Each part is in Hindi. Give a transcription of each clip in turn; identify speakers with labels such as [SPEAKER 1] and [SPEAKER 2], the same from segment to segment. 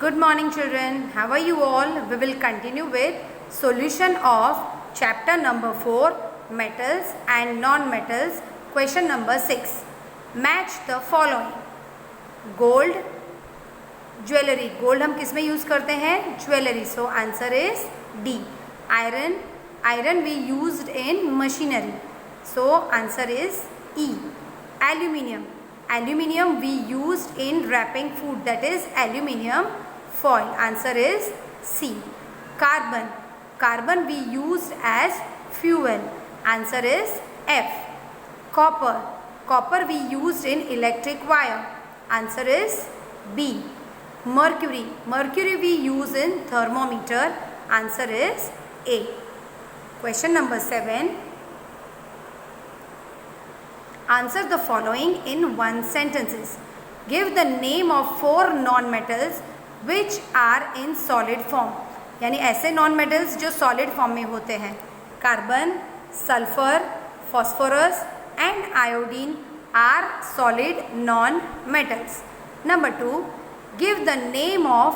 [SPEAKER 1] Good morning children. How are you all? We will continue with solution of chapter number 4 metals and non-metals. Question number 6. Match the following. Gold, jewelry. Gold हम किस में यूज करते हैं? Jewelry. So answer is D. Iron, iron we used in machinery. So answer is E. Aluminium, aluminium we used in wrapping food, that is aluminium foil. Answer is C. Carbon, carbon we used as fuel. Answer is F. Copper, copper we used in electric wire. Answer is B. Mercury, mercury we use in thermometer. Answer is A. Question number 7. Answer the following in one sentences. Give the name of 4 non-metals which are in solid form. यानी ऐसे non-metals जो solid form में होते हैं. Carbon, sulfur, phosphorus and iodine are solid non-metals. Number 2. Give the name of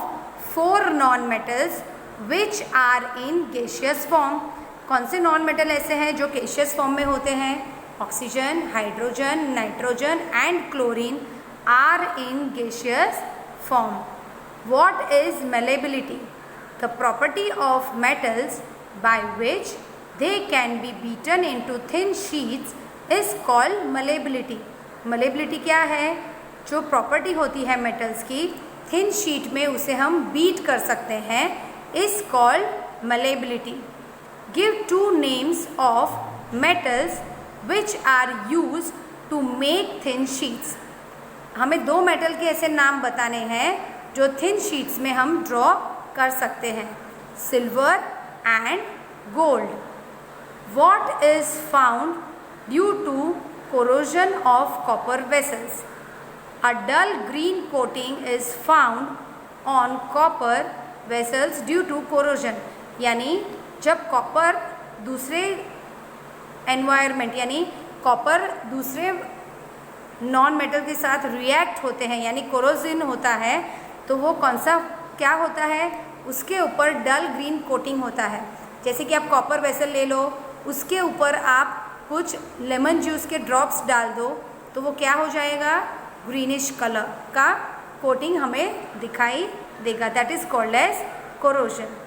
[SPEAKER 1] 4 non-metals which are in gaseous form. कौन से non-metal ऐसे हैं जो gaseous form में होते हैं? Oxygen, hydrogen, nitrogen and chlorine are in gaseous form. What is malleability? The property of metals by which they can be beaten into thin sheets is called malleability. Malleability क्या है? जो property होती है metals की thin sheet में उसे हम beat कर सकते हैं is called malleability. Give 2 names of metals which are used to make thin sheets. हमें 2 मेटल के ऐसे नाम बताने हैं जो थिन शीट्स में हम ड्रॉ कर सकते हैं. Silver and gold. What is found due to corrosion of copper vessels? A dull green coating is found on copper vessels due to corrosion. यानी जब कॉपर दूसरे एनवायरनमेंट यानी कॉपर दूसरे नॉन मेटल के साथ रिएक्ट होते हैं यानी कोरोजन होता है तो वो कौन सा क्या होता है? उसके ऊपर डल ग्रीन कोटिंग होता है. जैसे कि आप कॉपर वेसल ले लो, उसके ऊपर आप कुछ लेमन जूस के ड्रॉप्स डाल दो तो वो क्या हो जाएगा? ग्रीनिश कलर का कोटिंग हमें दिखाई देगा. That is called as corrosion.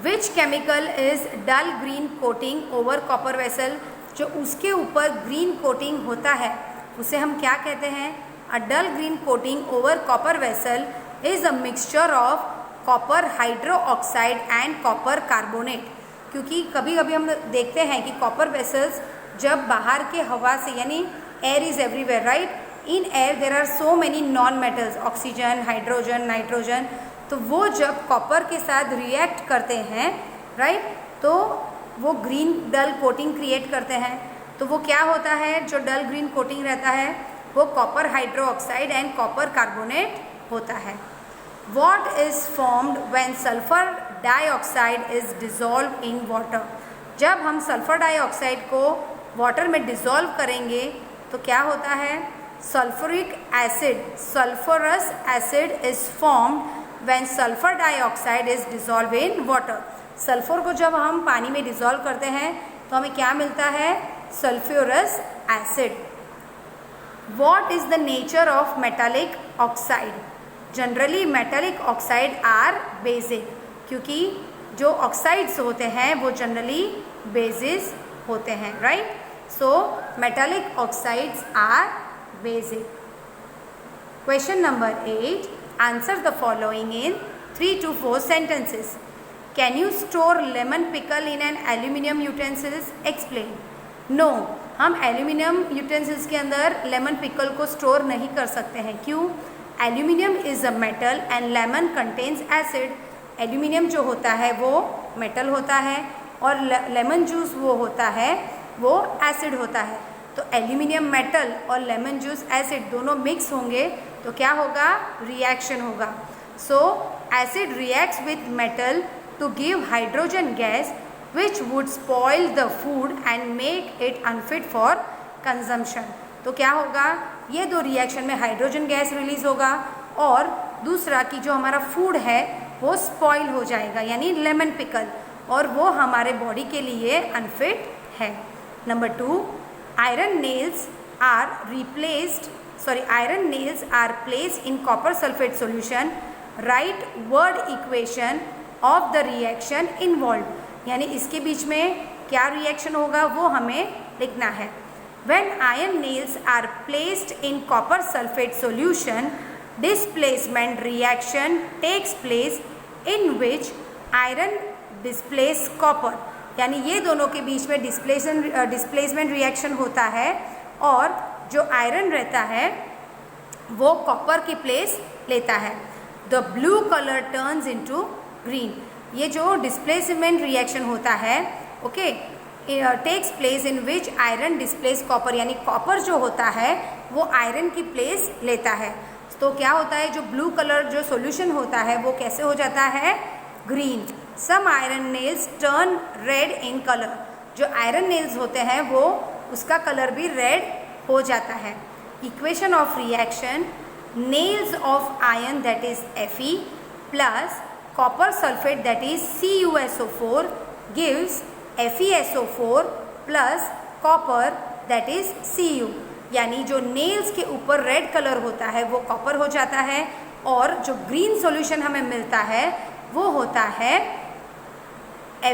[SPEAKER 1] Which chemical is dull green coating over copper vessel? जो उसके ऊपर ग्रीन कोटिंग होता है उसे हम क्या कहते हैं? A dull green coating over copper vessel is a mixture of copper hydroxide and copper carbonate. क्योंकि कभी कभी हम देखते हैं कि कॉपर वेसल्स जब बाहर के हवा से यानी air is everywhere right, in air there are so many non metals oxygen, hydrogen, nitrogen, तो वो जब कॉपर के साथ रिएक्ट करते हैं राइट तो वो ग्रीन डल कोटिंग क्रिएट करते हैं. तो वो क्या होता है? जो डल ग्रीन कोटिंग रहता है वो copper hydroxide and copper carbonate होता है. What is formed when sulphur dioxide is dissolve in water? जब हम सल्फर डाइऑक्साइड को वाटर में डिजॉल्व करेंगे तो क्या होता है? Sulphuric acid, sulphurous acid is formed when sulfur dioxide is dissolved in water. Sulphur को जब हम पानी में डिजॉल्व करते हैं तो हमें क्या मिलता है? Sulphurous acid. What is the nature of metallic oxide? Generally metallic oxide are basic, क्योंकि जो ऑक्साइड्स होते हैं वो जनरली बेसिस होते हैं right. So metallic oxides are basic. Question number 8. Answer the following in 3 to 4 sentences. Can you store lemon pickle in an aluminum utensils? Explain. No, हम एल्यूमिनियम यूटेंसिल्स के अंदर लेमन पिकल को स्टोर नहीं कर सकते हैं. क्यों? Aluminium is a metal and lemon contains acid. Aluminium जो होता है वो मेटल होता है और लेमन जूस वो होता है वो एसिड होता है. तो एल्यूमिनियम मेटल और लेमन जूस एसिड दोनों मिक्स होंगे तो क्या होगा? रिएक्शन होगा. So acid reacts with metal to give hydrogen gas which would spoil the food and make it unfit for consumption. तो क्या होगा? ये दो रिएक्शन में हाइड्रोजन गैस रिलीज होगा और दूसरा कि जो हमारा फूड है वो स्पॉइल हो जाएगा, यानी लेमन पिकल, और वो हमारे बॉडी के लिए अनफिट है। Number 2, iron nails are placed in copper sulphate solution. Write word equation of the reaction involve, यानी इसके बीच में क्या रिएक्शन होगा वो हमें लिखना है। When iron nails are placed in copper sulfate solution, displacement reaction takes place in which iron displaces copper, यानी ये दोनों के बीच में डिस्प्लेसमेंट रिएक्शन होता है और जो आयरन रहता है वो कॉपर की प्लेस लेता है। The blue colour turns into green, ये जो डिस्प्लेसमेंट रिएक्शन होता है okay takes place in which iron displace copper, यानी कॉपर जो होता है वो आयरन की प्लेस लेता है। तो क्या होता है, जो ब्लू कलर जो सॉल्यूशन होता है वो कैसे हो जाता है, green. Some iron nails turn red in colour, जो आयरन नेल्स होते हैं वो उसका कलर भी रेड हो जाता है। Equation of reaction, nails of iron that is Fe plus copper sulphate that is CuSO4 gives FeSO4 plus copper that is Cu, यानी जो नेल्स के ऊपर रेड कलर होता है वो कॉपर हो जाता है और जो ग्रीन सॉल्यूशन हमें मिलता है वो होता है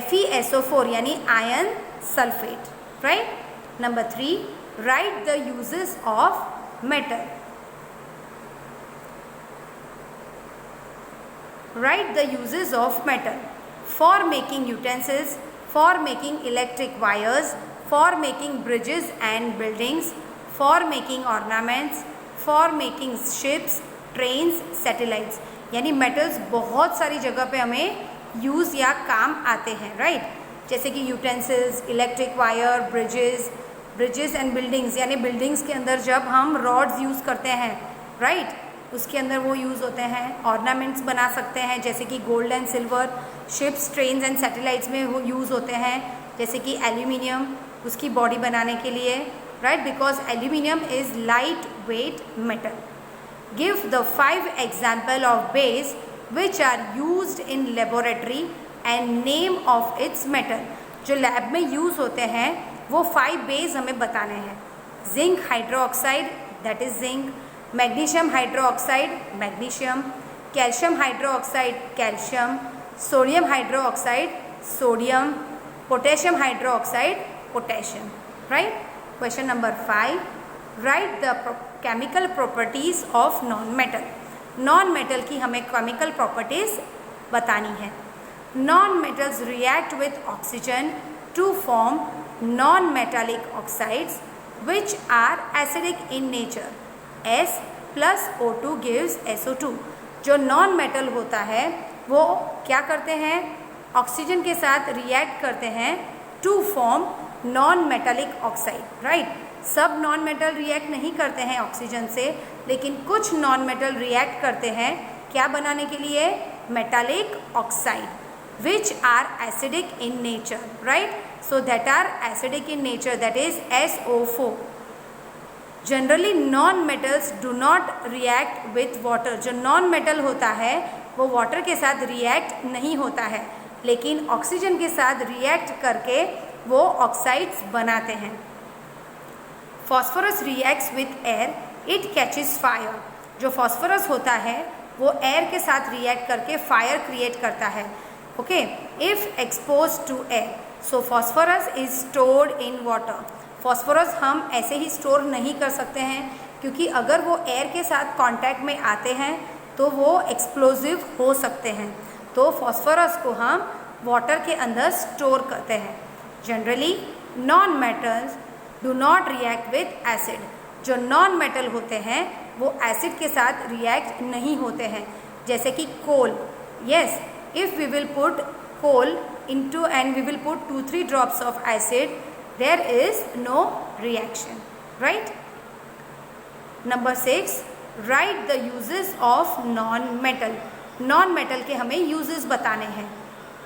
[SPEAKER 1] FeSO4 यानी iron sulphate. Right. Number 3, right the uses of metal. Write the uses of metal for making utensils, for making electric wires, for making bridges and buildings, for making ornaments, for making ships, trains, satellites। यानी metals बहुत सारी जगह पे हमें यूज़ या काम आते हैं। राइट। जैसे कि utensils, electric wire, bridges and buildings, यानी बिल्डिंग्स के अंदर जब हम रॉड्स यूज़ करते हैं राइट उसके अंदर वो यूज़ होते हैं। ऑर्नामेंट्स बना सकते हैं जैसे कि gold and silver. Ships, trains and satellites में वो यूज़ होते हैं जैसे कि एल्यूमिनियम उसकी बॉडी बनाने के लिए। Right, because aluminium is light weight metal. Give the 5 example of base which are used in laboratory and name of its metal. जो लैब में यूज़ होते हैं वो 5 बेस हमें बताने हैं। Zinc hydroxide that is zinc, magnesium hydroxide magnesium, calcium hydroxide calcium, sodium hydroxide sodium, potassium hydroxide potassium. Right. Question number 5, write the chemical properties of non metal. Non metal की हमें केमिकल प्रॉपर्टीज बतानी है। Non metals react with oxygen to form non metallic oxides which are acidic in nature. S plus O2 gives SO2। जो नॉन मेटल होता है वो क्या करते हैं, ऑक्सीजन के साथ रिएक्ट करते हैं to form non metallic oxide. Right. सब नॉन मेटल रिएक्ट नहीं करते हैं ऑक्सीजन से, लेकिन कुछ नॉन मेटल रिएक्ट करते हैं क्या बनाने के लिए, metallic oxide which are acidic in nature. Right, so that are acidic in nature that is SO4। Generally non metals do not react with water. जो नॉन मेटल होता है वो वाटर के साथ रिएक्ट नहीं होता है, लेकिन ऑक्सीजन के साथ रिएक्ट करके वो ऑक्साइड्स बनाते हैं। Phosphorus reacts with air, it catches fire. जो फॉस्फोरस होता है वो एयर के साथ रिएक्ट करके फायर क्रिएट करता है। Okay, if expose to air, so phosphorus is stored in water. Phosphorus हम ऐसे ही स्टोर नहीं कर सकते हैं क्योंकि अगर वो एयर के साथ कांटेक्ट में आते हैं तो वो एक्सप्लोजिव हो सकते हैं। तो फॉस्फोरस को हम वाटर के अंदर स्टोर करते हैं। Generally non metals do not react with acid. जो नॉन मेटल होते हैं वो एसिड के साथ रिएक्ट नहीं होते हैं, जैसे कि coal. Yes, if we will put coal into and we will put 2-3 drops of acid, there is no reaction. Right. Number 6, write the uses of non-metal. Non-metal के हमें uses बताने हैं।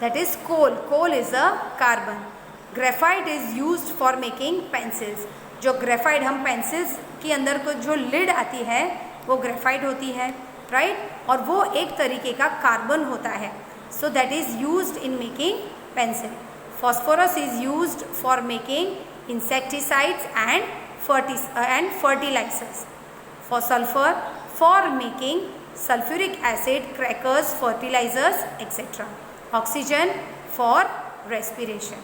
[SPEAKER 1] That is coal. Coal is a carbon. Graphite is used for making pencils. जो graphite हम pencils के अंदर को जो lid आती है वो graphite होती है। राइट, और वो एक तरीके का कार्बन होता है. So that is used in making pencil. Phosphorus is used for making insecticides and fertilisers. For sulphur for making sulfuric acid, crackers, fertilizers, etc. Oxygen for respiration.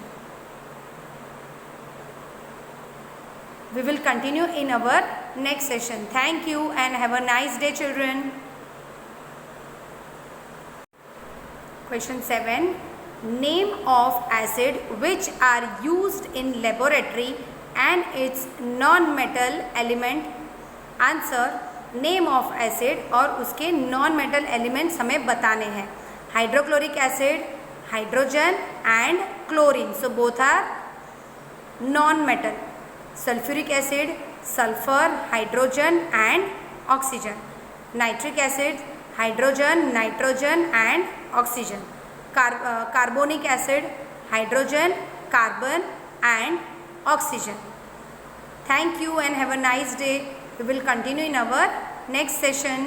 [SPEAKER 1] We will continue in our next session. Thank you and have a nice day, children. Question 7. Name of acid which are used in laboratory and its non-metal element. Answer. Name of acid और उसके नॉन मेटल एलिमेंट्स हमें बताने हैं. Hydrochloric acid, hydrogen and chlorine, so both are non metal. Sulphuric acid, sulphur, hydrogen and oxygen. Nitric acid, hydrogen, nitrogen and oxygen. Carbonic acid, hydrogen, carbon and oxygen. Thank you and have a nice day. We will continue in our next session.